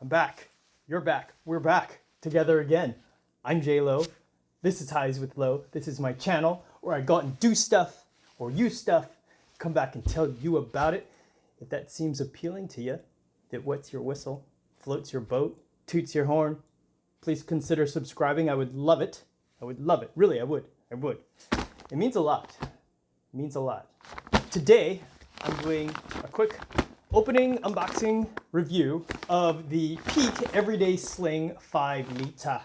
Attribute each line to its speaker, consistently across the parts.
Speaker 1: I'm back. You're back. We're back together again. I'm J-Lo. This is Highs with Lo. This is my channel where I go out and do stuff or use stuff, come back and tell you about it. If that seems appealing to you, that wets your whistle, floats your boat, toots your horn, please consider subscribing. I would love it. I would love it. Really, I would. It means a lot. It means a lot. Today, I'm doing a quick opening unboxing review of the Peak Everyday Sling 5 liter.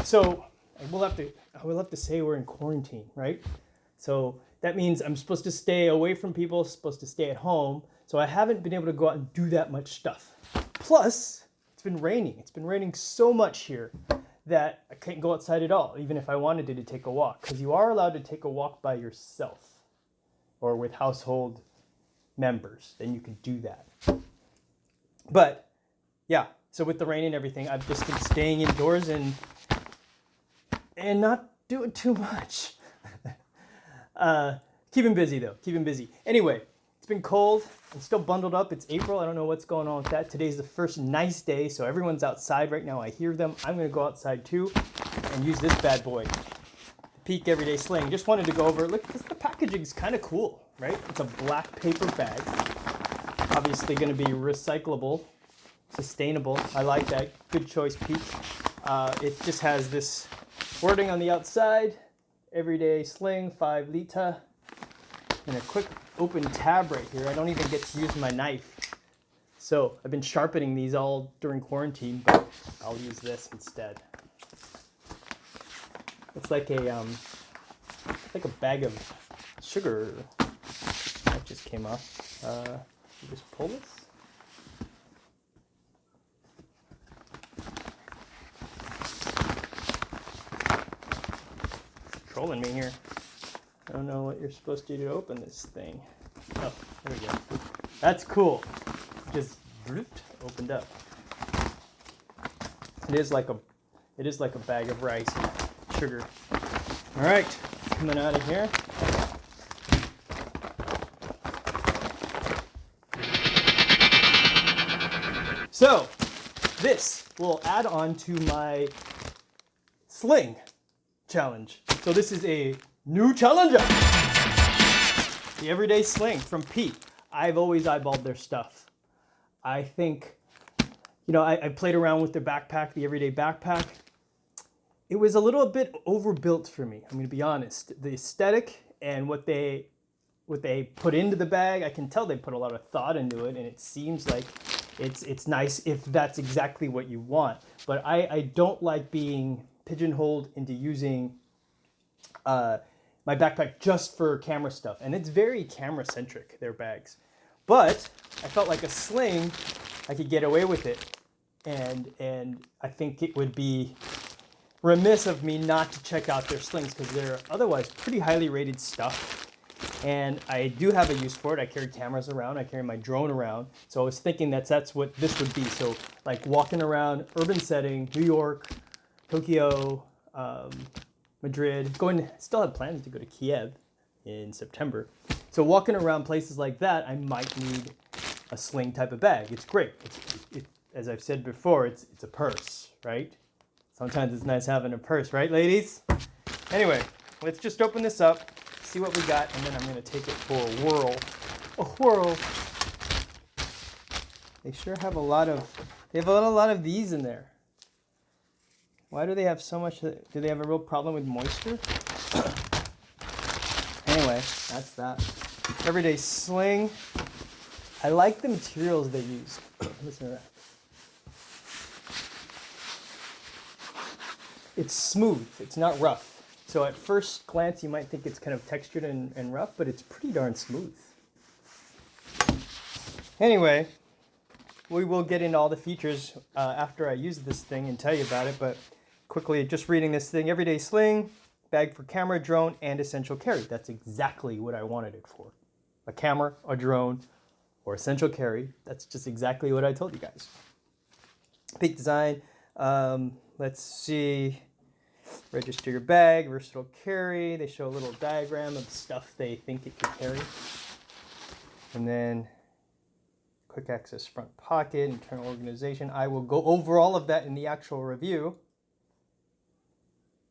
Speaker 1: So I will have to say we're in quarantine, right? So that means I'm supposed to stay away from people, supposed to stay at home. So I haven't been able to go out and do that much stuff. Plus, it's been raining. It's been raining so much here that I can't go outside at all, even if I wanted to take a walk. Because you are allowed to take a walk by yourself or with household members, then you could do that. But yeah, so with the rain and everything, I've just been staying indoors and not doing too much. Keeping busy though, keeping busy. Anyway, it's been cold. I'm still bundled up. It's April. I don't know what's going on with that. Today's the first nice day, so everyone's outside right now. I hear them. I'm gonna go outside too and use this bad boy. Peak Everyday Sling. Just wanted to go over it. Look, the packaging is kind of cool, right? It's a black paper bag. Obviously going to be recyclable, sustainable. I like that. Good choice, Peak. It just has this wording on the outside. Everyday Sling 5 liter. And a quick open tab right here. I don't even get to use my knife. So I've been sharpening these all during quarantine, but I'll use this instead. It's like a bag of sugar that just came off. You just pull this. It's trolling me here. I don't know what you're supposed to do to open this thing. Oh, there we go. That's cool. Just opened up. It is like a bag of rice. Sugar. All right, coming out of here. So this will add on to my sling challenge. So this is a new challenger. The Everyday Sling from Peak. I've always eyeballed their stuff. I think, I played around with their backpack, the Everyday backpack. It was a little bit overbuilt for me. I'm going to be honest. The aesthetic and what they put into the bag, I can tell they put a lot of thought into it, and it seems like it's nice if that's exactly what you want. But I don't like being pigeonholed into using my backpack just for camera stuff, and it's very camera centric, their bags. But I felt like a sling, I could get away with it, and I think it would be remiss of me not to check out their slings because they're otherwise pretty highly rated stuff. And I do have a use for it. I carry cameras around. I carry my drone around. So I was thinking that's what this would be. So like walking around urban setting, New York, Tokyo, Madrid. Still have plans to go to Kiev in September. So walking around places like that, I might need a sling type of bag. It's great. As I've said before, it's a purse, right? Sometimes it's nice having a purse, right, ladies? Anyway, let's just open this up, see what we got, and then I'm going to take it for a whirl. A whirl. They sure have a lot of these in there. Why do they have so much? Do they have a real problem with moisture? Anyway, that's that. Everyday Sling. I like the materials they use. Listen to that. It's smooth, it's not rough. So at first glance, you might think it's kind of textured and rough, but it's pretty darn smooth. Anyway, we will get into all the features after I use this thing and tell you about it, but quickly, just reading this thing. Everyday Sling, bag for camera, drone, and essential carry. That's exactly what I wanted it for. A camera, a drone, or essential carry. That's just exactly what I told you guys. Peak design. Let's see. Register your bag, versatile carry. They show a little diagram of stuff they think it could carry. And then quick access front pocket, internal organization. I will go over all of that in the actual review.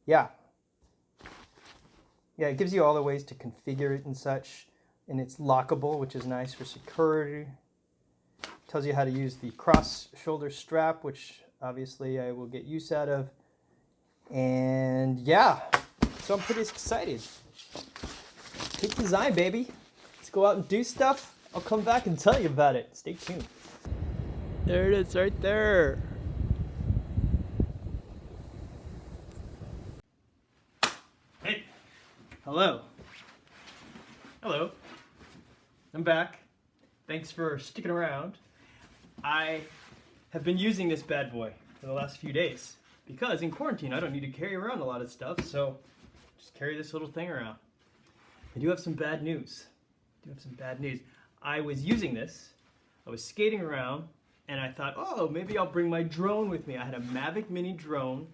Speaker 1: Yeah, it gives you all the ways to configure it and such, and it's lockable, which is nice for security. Tells you how to use the cross shoulder strap, which obviously I will get use out of. And yeah, so I'm pretty excited. Peak design, baby. Let's go out and do stuff. I'll come back and tell you about it. Stay tuned. There it is right there. Hey. Hello. Hello. I'm back. Thanks for sticking around. I have been using this bad boy for the last few days because in quarantine I don't need to carry around a lot of stuff, so just carry this little thing around. I do have some bad news. I was using this, I was skating around, and I thought, oh, maybe I'll bring my drone with me. I had a Mavic Mini drone,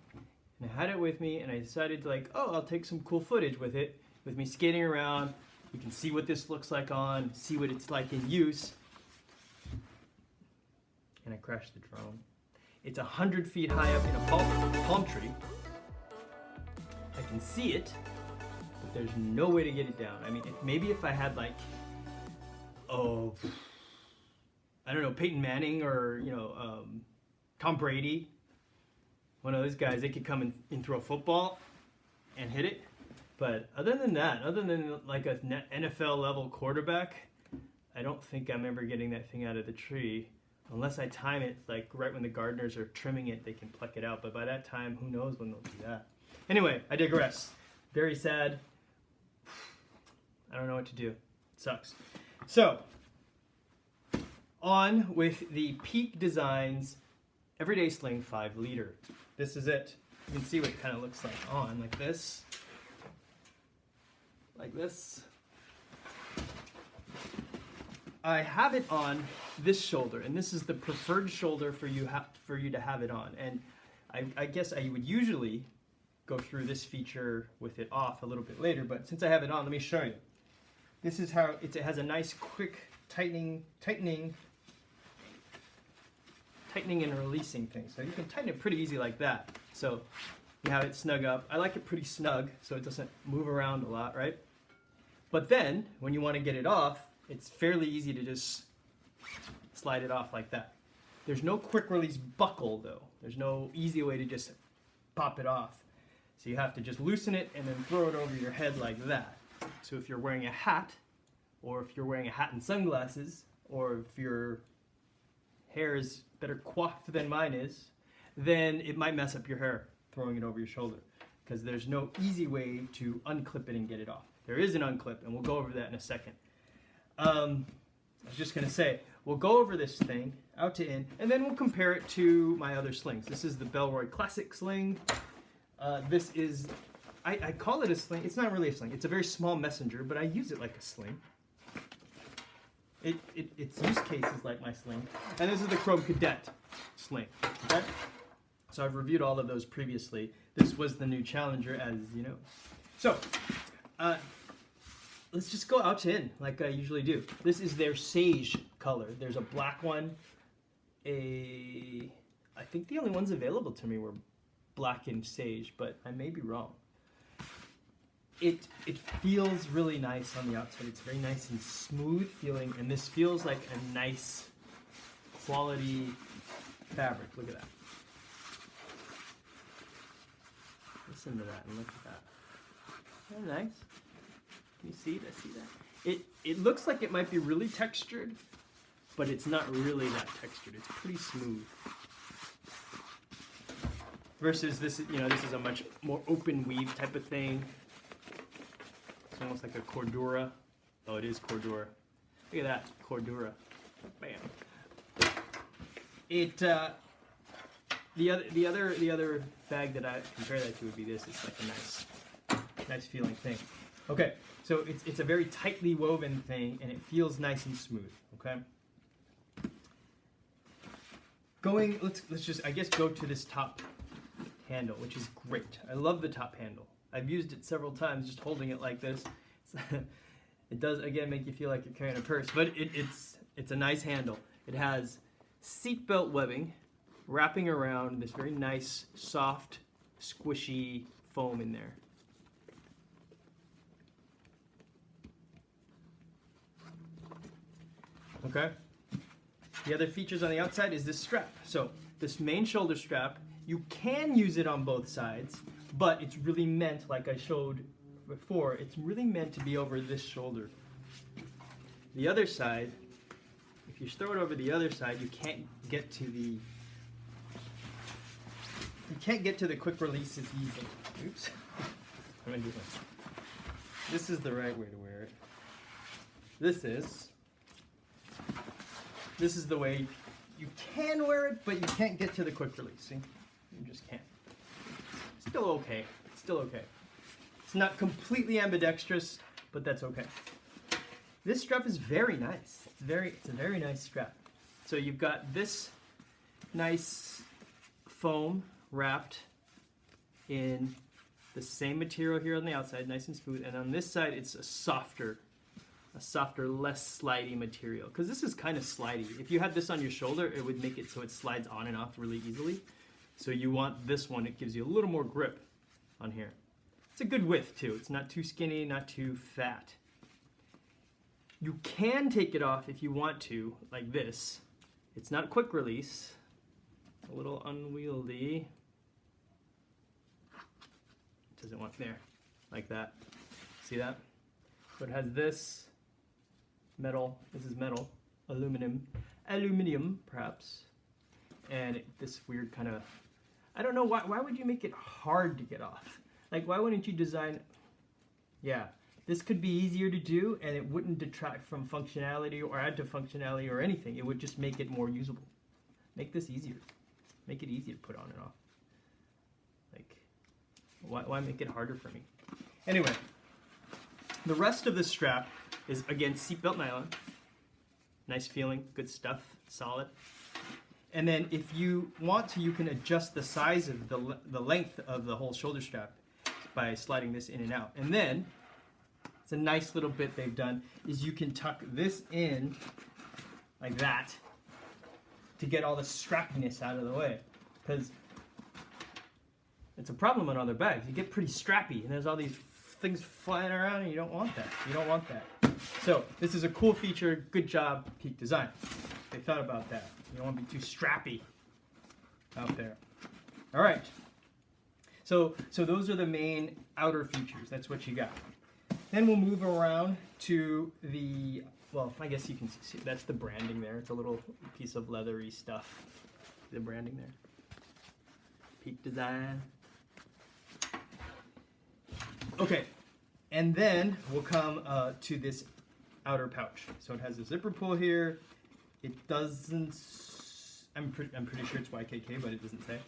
Speaker 1: and I had it with me, and I decided like, oh, I'll take some cool footage with it, with me skating around. You can see what this looks like on, see what it's like in use. And I crashed the drone. It's 100 feet high up in a palm tree. I can see it, but there's no way to get it down. I mean, maybe if I had like, oh, I don't know, Peyton Manning or, Tom Brady, one of those guys, they could come and throw a football and hit it. But other than that, other than like a NFL level quarterback, I don't think I'm ever getting that thing out of the tree. Unless I time it, like right when the gardeners are trimming it, they can pluck it out. But by that time, who knows when they'll do that. Anyway, I digress. Very sad. I don't know what to do. It sucks. So, on with the Peak Designs Everyday Sling 5 liter. This is it. You can see what it kind of looks like on, like this. Like this. I have it on this shoulder, and this is the preferred shoulder for you to have it on. And I guess I would usually go through this feature with it off a little bit later, but since I have it on, let me show you. This is how it has a nice quick tightening and releasing thing. So you can tighten it pretty easy like that. So you have it snug up. I like it pretty snug so it doesn't move around a lot, right? But then when you want to get it off, it's fairly easy to just slide it off like that. There's no quick release buckle though. There's no easy way to just pop it off. So you have to just loosen it and then throw it over your head like that. So if you're wearing a hat, or if you're wearing a hat and sunglasses, or if your hair is better coiffed than mine is, then it might mess up your hair throwing it over your shoulder, because there's no easy way to unclip it and get it off. There is an unclip, and we'll go over that in a second. I was just going to say, we'll go over this thing out to in, and then we'll compare it to my other slings. This is the Bellroy Classic Sling. This is, I call it a sling. It's not really a sling. It's a very small messenger, but I use it like a sling. Its use case is like my sling. And this is the Chrome Kadet sling. Okay? So I've reviewed all of those previously. This was the new challenger, as you know. So, let's just go out to in, like I usually do. This is their sage color. There's a black one. I think the only ones available to me were black and sage, but I may be wrong. It feels really nice on the outside. It's very nice and smooth feeling, and this feels like a nice quality fabric. Look at that. Listen to that and look at that. Isn't that nice? Can you see that? See that? It looks like it might be really textured, but it's not really that textured. It's pretty smooth. Versus this, this is a much more open weave type of thing. It's almost like a cordura. Oh, it is cordura. Look at that, cordura. Bam. The other bag that I compare that to would be this. It's like a nice feeling thing. Okay, so it's a very tightly woven thing, and it feels nice and smooth. Okay. Let's just, I guess, go to this top handle, which is great. I love the top handle. I've used it several times, just holding it like this. It does again make you feel like you're carrying a purse, but it's a nice handle. It has seatbelt webbing wrapping around this very nice, soft, squishy foam in there. Okay. The other features on the outside is this strap. So this main shoulder strap, you can use it on both sides, but it's really meant, like I showed before, it's really meant to be over this shoulder. The other side, if you throw it over the other side, you can't get to the quick release as easily. Oops. I'm gonna do this. This is the right way to wear it. This is the way you can wear it, but you can't get to the quick release. See? You just can't. Still okay. Still okay. It's not completely ambidextrous, but that's okay. This strap is very nice. It's a very nice strap. So you've got this nice foam wrapped in the same material here on the outside, nice and smooth, and on this side it's a softer, less slidey material. Because this is kind of slidey. If you had this on your shoulder, it would make it so it slides on and off really easily. So you want this one, it gives you a little more grip on here. It's a good width too. It's not too skinny, not too fat. You can take it off if you want to, like this. It's not quick release. It's a little unwieldy. It doesn't want there, like that. See that? So it has this metal, this is metal, aluminum perhaps, and this weird kind of, I don't know, why would you make it hard to get off? Like, why wouldn't you design, yeah, this could be easier to do and it wouldn't detract from functionality or add to functionality or anything. It would just make it more usable. Make this easier. Make it easier to put on and off. Like, why make it harder for me? Anyway, the rest of the strap is, again, seatbelt nylon. Nice feeling, good stuff, solid. And then if you want to, you can adjust the size of the length of the whole shoulder strap by sliding this in and out. And then, it's a nice little bit they've done, is you can tuck this in like that to get all the strappiness out of the way. Because it's a problem on other bags. You get pretty strappy and there's all these things flying around and you don't want that. You don't want that. So this is a cool feature. Good job, Peak Design. They thought about that. You don't want to be too strappy out there. All right. So those are the main outer features. That's what you got. Then we'll move around to the, well, I guess you can see, that's the branding there. It's a little piece of leathery stuff. The branding there. Peak Design. Okay, and then we'll come to this outer pouch. So it has a zipper pull here. It doesn't, I'm pretty sure it's YKK, but it doesn't say.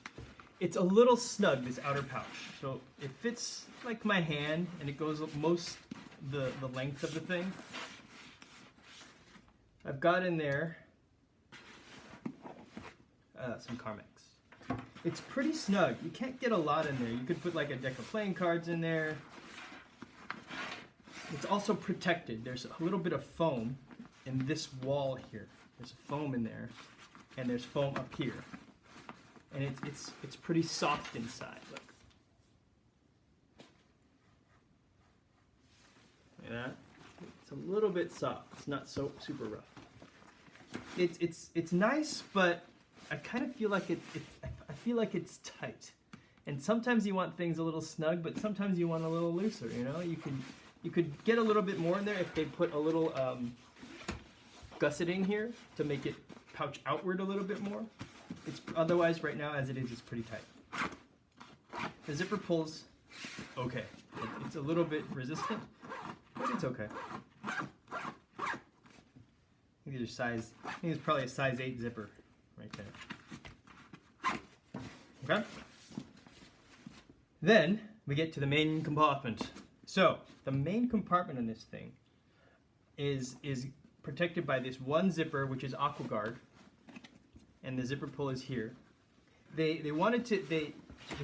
Speaker 1: It's a little snug, this outer pouch. So it fits like my hand, and it goes most the length of the thing. I've got in there some Carmex. It's pretty snug. You can't get a lot in there. You could put like a deck of playing cards in there. It's also protected. There's a little bit of foam in this wall here. There's foam in there, and there's foam up here. And it's pretty soft inside. Look. Like that. It's a little bit soft. It's not so super rough. It's nice, but I kind of feel like I feel like it's tight. And sometimes you want things a little snug, but sometimes you want a little looser. You know, you could get a little bit more in there if they put a little gusseting here to make it pouch outward a little bit more. It's otherwise right now as it is, it's pretty tight. The zipper pulls okay. It's a little bit resistant, but it's okay. I think it's probably a size 8 zipper right there. Okay. Then we get to the main compartment. So the main compartment in this thing is protected by this one zipper, which is AquaGuard, and the zipper pull is here. They wanted to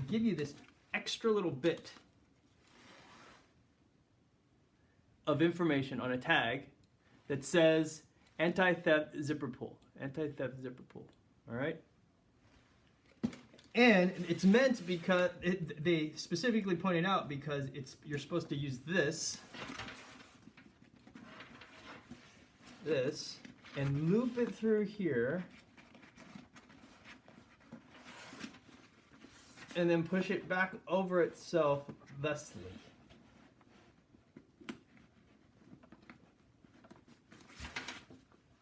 Speaker 1: give you this extra little bit of information on a tag that says anti-theft zipper pull. Anti-theft zipper pull. All right. And it's meant because they specifically pointed out because you're supposed to use this, and loop it through here, and then push it back over itself thusly.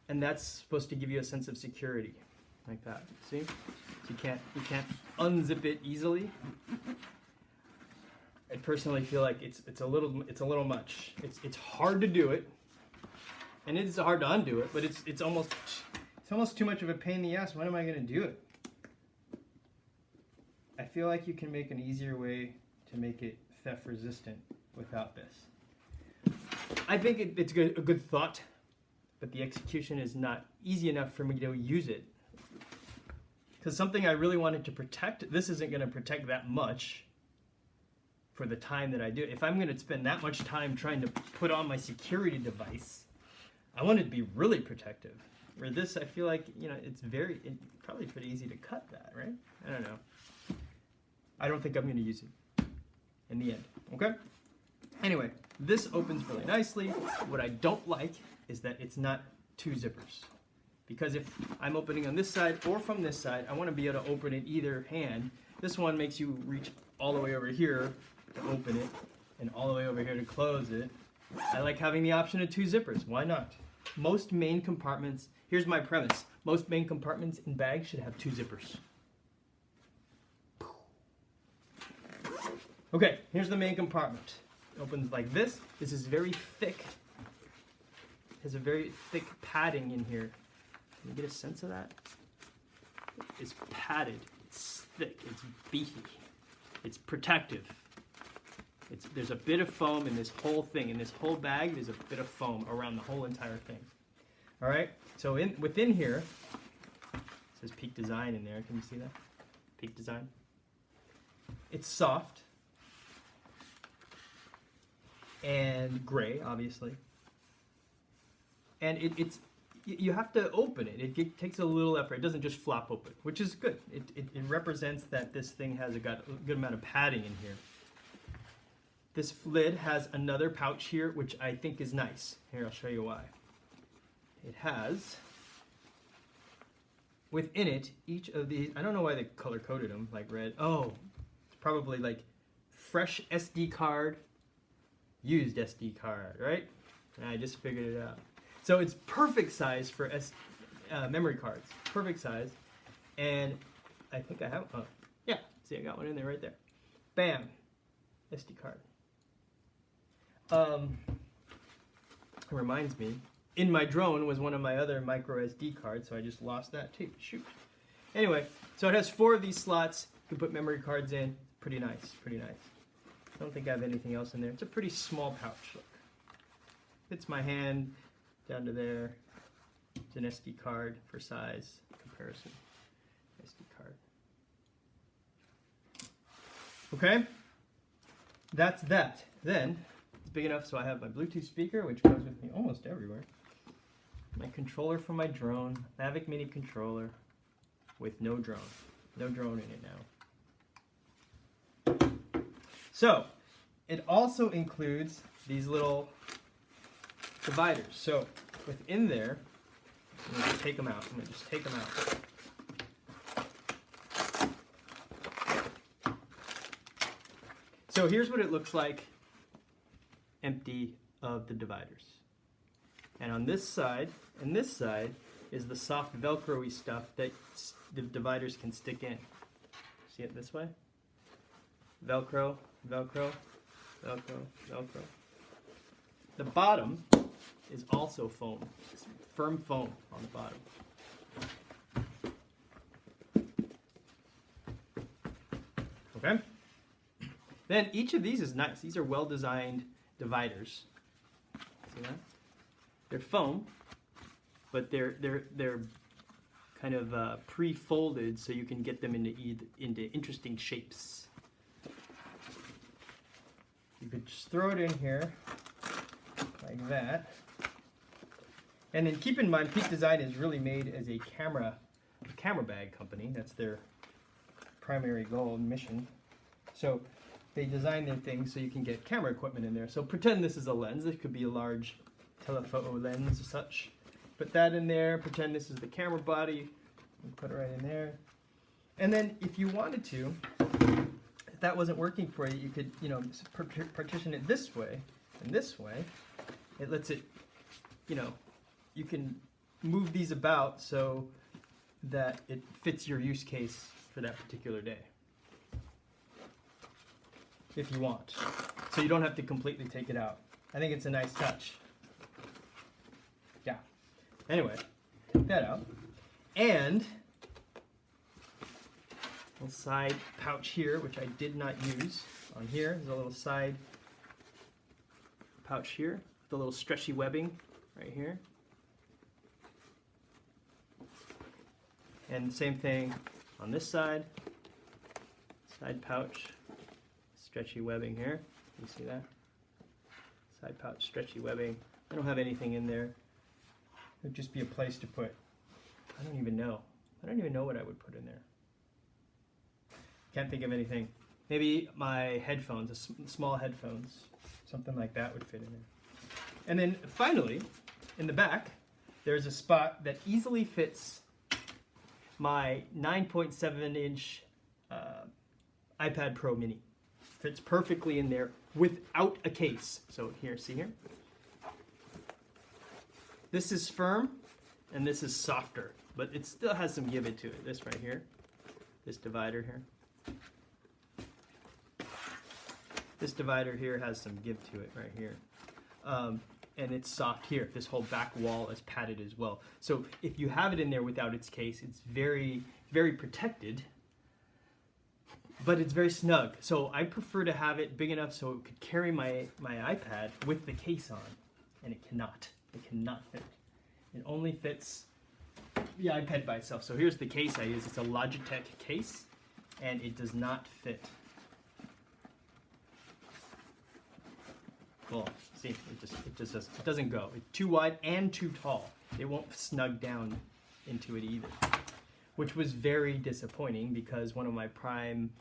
Speaker 1: And that's supposed to give you a sense of security, like that. See? You can't unzip it easily. I personally feel like it's a little much. It's hard to do it, and it's hard to undo it. But it's almost too much of a pain in the ass. When am I going to do it? I feel like you can make an easier way to make it theft resistant without this. I think it's a good thought, but the execution is not easy enough for me to use it. Because something I really wanted to protect, this isn't going to protect that much for the time that I do. If I'm going to spend that much time trying to put on my security device, I want it to be really protective. Where this, I feel like, it's probably pretty easy to cut that, right? I don't know. I don't think I'm going to use it in the end, okay? Anyway, this opens really nicely. What I don't like is that it's not two zippers. Because if I'm opening on this side or from this side, I want to be able to open it either hand. This one makes you reach all the way over here to open it and all the way over here to close it. I like having the option of two zippers. Why not? Most main compartments, here's my premise. Most main compartments in bags should have two zippers. Okay, here's the main compartment. It opens like this. This is very thick. It has a very thick padding in here. Can you get a sense of that? It's padded, it's thick, it's beefy, it's protective. There's a bit of foam in this whole thing. In this whole bag, there's a bit of foam around the whole entire thing. All right, so within here, it says Peak Design in there. Can you see that? Peak Design. It's soft and gray, obviously. And you have to open it. It takes a little effort. It doesn't just flop open, which is good. It represents that this thing has got a good amount of padding in here. This lid has another pouch here, which I think is nice. Here, I'll show you why. It has, within it, each of these, I don't know why they color-coded them, like red. Oh, it's probably like fresh SD card, used SD card, right? And I just figured it out. So it's perfect size for memory cards. Perfect size. And I think I have, yeah, see, I got one in there right there. Bam, SD card. It reminds me, in my drone was one of my other micro SD cards, so I just lost that too. Shoot. Anyway, so it has 4 of these slots. You can put memory cards in. Pretty nice, pretty nice. I don't think I have anything else in there. It's a pretty small pouch, look. Fits my hand down to there. It's an SD card for size comparison. SD card. Okay, that's that. Then, it's big enough so I have my Bluetooth speaker, which goes with me almost everywhere. My controller for my drone, Mavic Mini controller with no drone. No drone in it now. So, it also includes these little dividers. So, within there, I'm going to take them out. I'm going to just take them out. So here's what it looks like empty of the dividers. And on this side, and this side, is the soft Velcro-y stuff that the dividers can stick in. See it this way? Velcro, Velcro, Velcro, Velcro. The bottom is also foam. It's firm foam on the bottom. Okay? Then each of these is nice. These are well-designed dividers. See that? They're foam, but they're kind of pre-folded so you can get them into interesting shapes. You could just throw it in here like that, And then keep in mind, Peak Design is really made as a camera bag company. That's their primary goal and mission. So they design their things so you can get camera equipment in there. So pretend this is a lens. It could be a large telephoto lens or such. Put that in there. Pretend this is the camera body. Put it right in there. And then if you wanted to, if that wasn't working for you, you could, partition it this way and this way. It lets it, you can move these about so that it fits your use case for that particular day, if you want. So you don't have to completely take it out. I think it's a nice touch. Yeah. Anyway, take that out. And a little side pouch here, which I did not use. On here, there's a little side pouch here, the little stretchy webbing right here. And same thing on this side pouch, stretchy webbing here. You see that? Side pouch, stretchy webbing. I don't have anything in there. It would just be a place to put, I don't even know what I would put in there. Can't think of anything. Maybe my headphones, small headphones, something like that would fit in there. And then finally, in the back, there's a spot that easily fits my 9.7-inch iPad Pro Mini. Fits perfectly in there without a case. So here, see here? This is firm and this is softer, but it still has some give it to it. This right here, this divider here. This divider here has some give to it right here. And it's soft here. This whole back wall is padded as well. So if you have it in there without its case, it's very, very protected, but it's very snug. So I prefer to have it big enough so it could carry my iPad with the case on, and it cannot. It cannot fit. It only fits the iPad by itself. So here's the case I use. It's a Logitech case, and it does not fit. Well, see, it doesn't go. It's too wide and too tall. It won't snug down into it either, which was very disappointing because one of my prime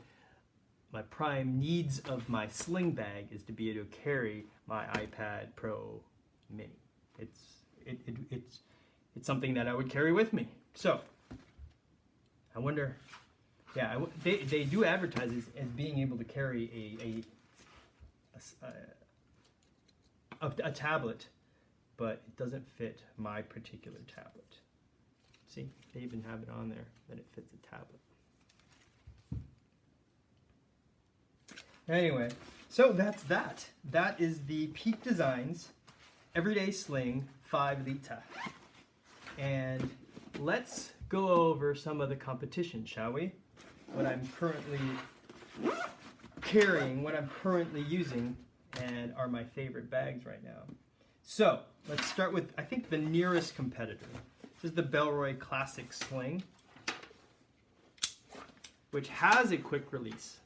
Speaker 1: needs of my sling bag is to be able to carry my iPad Pro Mini. It's something that I would carry with me. So I wonder, yeah, they do advertise as being able to carry a tablet, but it doesn't fit my particular tablet. See, they even have it on there that it fits a tablet. Anyway, so that's that. That is the Peak Designs Everyday Sling 5 liter. And let's go over some of the competition, shall we? What I'm currently carrying, what I'm currently using, and are my favorite bags right now. So let's start with, I think, the nearest competitor. This is the Bellroy Classic Sling, which has a quick release,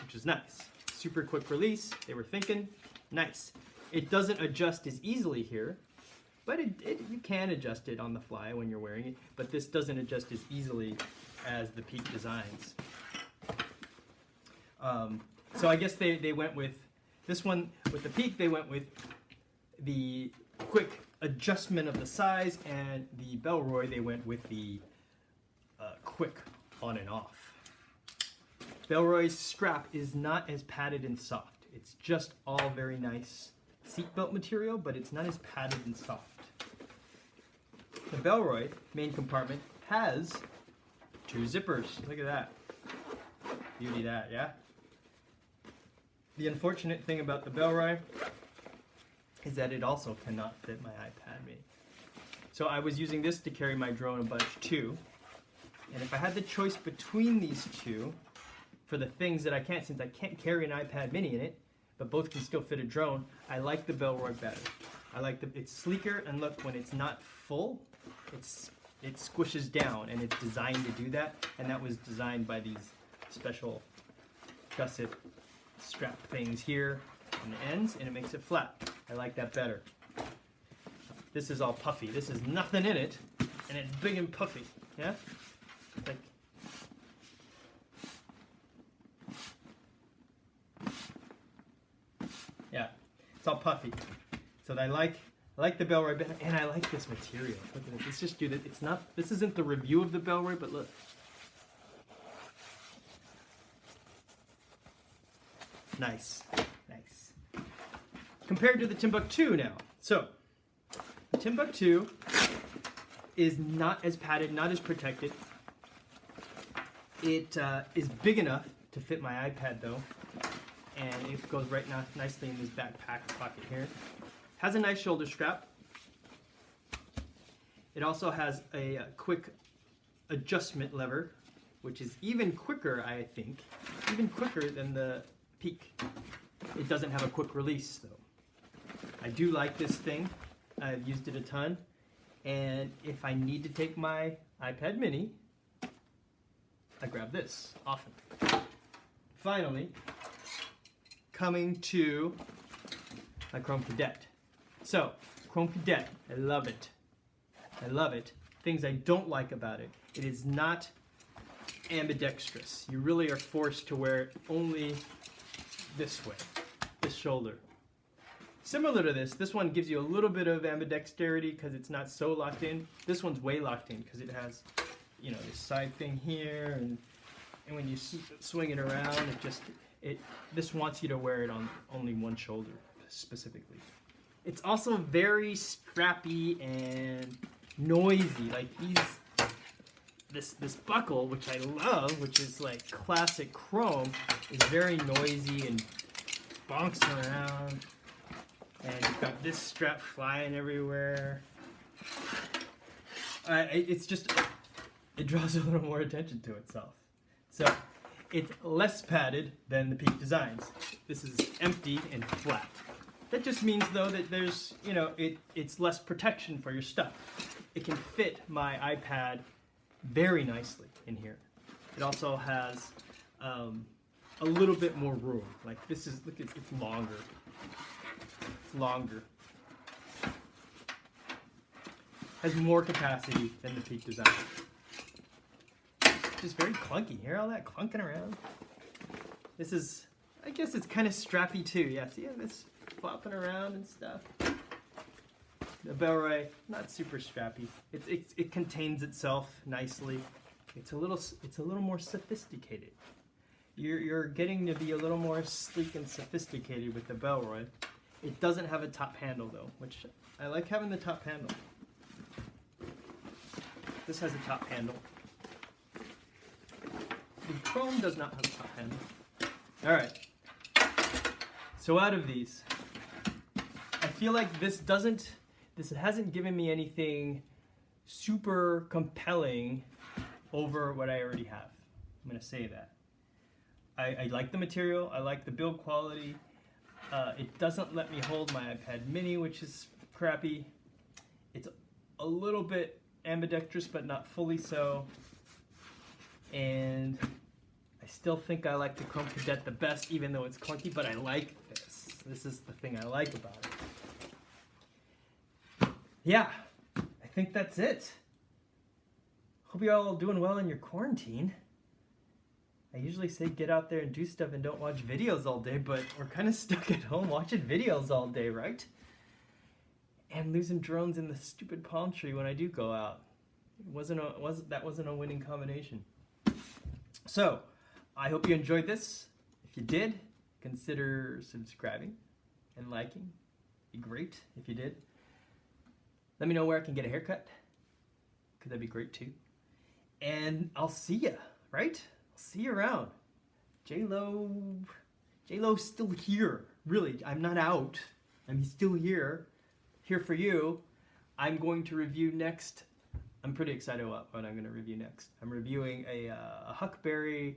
Speaker 1: which is nice. Super quick release, they were thinking, nice. It doesn't adjust as easily here, but you can adjust it on the fly when you're wearing it, but this doesn't adjust as easily as the Peak Designs. So I guess they went with, this one, with the Peak, they went with the quick adjustment of the size, and the Bellroy, they went with the quick on and off. Bellroy's strap is not as padded and soft. It's just all very nice seatbelt material, but it's not as padded and soft. The Bellroy main compartment has 2 zippers. Look at that. Beauty that, yeah? The unfortunate thing about the Bellroy is that it also cannot fit my iPad mini. So I was using this to carry my drone a bunch too. And if I had the choice between these two, for the things that I can't, since I can't carry an iPad mini in it, but both can still fit a drone, I like the Bellroy better. I like it's sleeker, and look, when it's not full, it squishes down, and it's designed to do that, and that was designed by these special gusset strap things here on the ends, and it makes it flat. I like that better. This is all puffy. This is nothing in it, and it's big and puffy. Yeah? Like, yeah, it's all puffy. So I like the Bellroy, and I like this material. Look at this. Let's just do that. It's not. This isn't the review of the Bellroy, but look. Nice, nice. Compared to the Timbuk2 now. So, the Timbuk2 is not as padded, not as protected. It is big enough to fit my iPad though, and it goes right now nicely in this backpack pocket here. Has a nice shoulder strap. It also has a quick adjustment lever, which is even quicker, I think, even quicker than the Peak. It doesn't have a quick release though. I do like this thing. I've used it a ton, and if I need to take my iPad mini, I grab this often. Finally, coming to my Chrome Kadet. So, Chrome Kadet, I love it. I love it. Things I don't like about it. It is not ambidextrous. You really are forced to wear it only this way, this shoulder. Similar to this one gives you a little bit of ambidexterity because it's not so locked in. This one's way locked in because it has, you know, this side thing here, and when you swing it around, this wants you to wear it on only one shoulder specifically. It's also very strappy and noisy. Like this buckle, which I love, which is like classic Chrome, is very noisy and bonks around. And you've got this strap flying everywhere. It's just, it draws a little more attention to itself. So it's less padded than the Peak designs. This is empty and flat. That just means though that there's, you know, it's less protection for your stuff. It can fit my iPad very nicely in here. It also has a little bit more room. Like this is, look, it's longer. It's longer. Has more capacity than the Peak design. It's just very clunky. Hear all that clunking around? This is, I guess it's kind of strappy too. Yeah, see this flopping around and stuff. The Bellroy, not super strappy. It contains itself nicely. It's a little more sophisticated. You're getting to be a little more sleek and sophisticated with the Bellroy. It doesn't have a top handle though, which I like having the top handle. This has a top handle. The Chrome does not have a top handle. Alright. So out of these, I feel like this hasn't given me anything super compelling over what I already have. I'm going to say that. I like the material, I like the build quality. It doesn't let me hold my iPad mini, which is crappy. It's a little bit ambidextrous, but not fully so. And I still think I like the Chrome Kadet the best, even though it's clunky, but I like this. This is the thing I like about it. Yeah, I think that's it. Hope you're all doing well in your quarantine. I usually say get out there and do stuff and don't watch videos all day, but we're kind of stuck at home watching videos all day, right? And losing drones in the stupid palm tree when I do go out. That wasn't a winning combination. So, I hope you enjoyed this. If you did, consider subscribing and liking. It'd be great if you did. Let me know where I can get a haircut, because that'd be great too. And I'll see ya, right? I'll see you around. J-Lo's still here. Really, I'm not out. I'm still here for you. I'm going to review next. I'm pretty excited about what I'm going to review next. I'm reviewing a Huckberry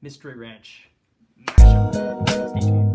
Speaker 1: Mystery Ranch mashup. Stay tuned.